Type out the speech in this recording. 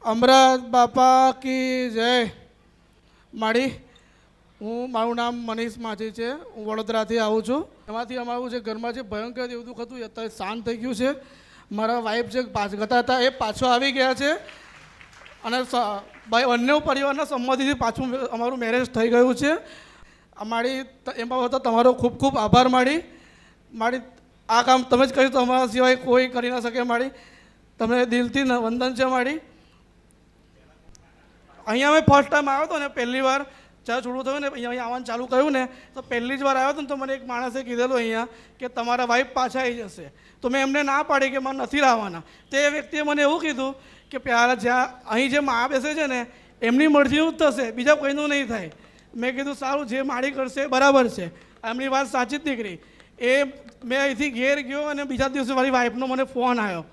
અમરાજ બાપા કી જય. મારું નામ મનીષ માછી છે. હું વડોદરાથી આવું છું. એમાંથી અમારું જે ઘરમાં જે ભયંકર એવું દુઃખ હતું એ અત્યારે શાંત થઈ ગયું છે. મારા વાઈફ જે ગતા હતા એ પાછો આવી ગયા છે અને બંને પરિવારના સંમતિથી પાછું અમારું મેરેજ થઈ ગયું છે. એમાં હતો તમારો ખૂબ ખૂબ આભાર. મારી આ કામ તમે જ કર્યું, તમારા સિવાય કોઈ કરી ના શકે. તમને દિલથી વંદન છે. અહીંયા મેં ફર્સ્ટ ટાઈમ આવ્યો હતો ને, પહેલી વાર જ્યારે છોડવું થયું ને, અહીંયા આવવાનું ચાલુ કર્યું ને, તો પહેલી જ વાર આવ્યો હતો ને, તો મને એક માણસે કીધેલું અહીંયા કે તમારા વાઈફ પાછા આવી જશે. તો મેં એમને ના પાડી કે મને નથી લાવવાના. તે વ્યક્તિએ મને એવું કીધું કે પ્યારા અહીં જે મા બેસે છે ને એમની મરજીનું જ થશે, બીજા કોઈનું નહીં થાય. મેં કીધું સારું, જે માડી કરશે બરાબર છે. એમની વાત સાચી જ નીકળી. મેં અહીંથી ઘેર ગયો અને બીજા દિવસે મારી વાઈફનો મને ફોન આવ્યો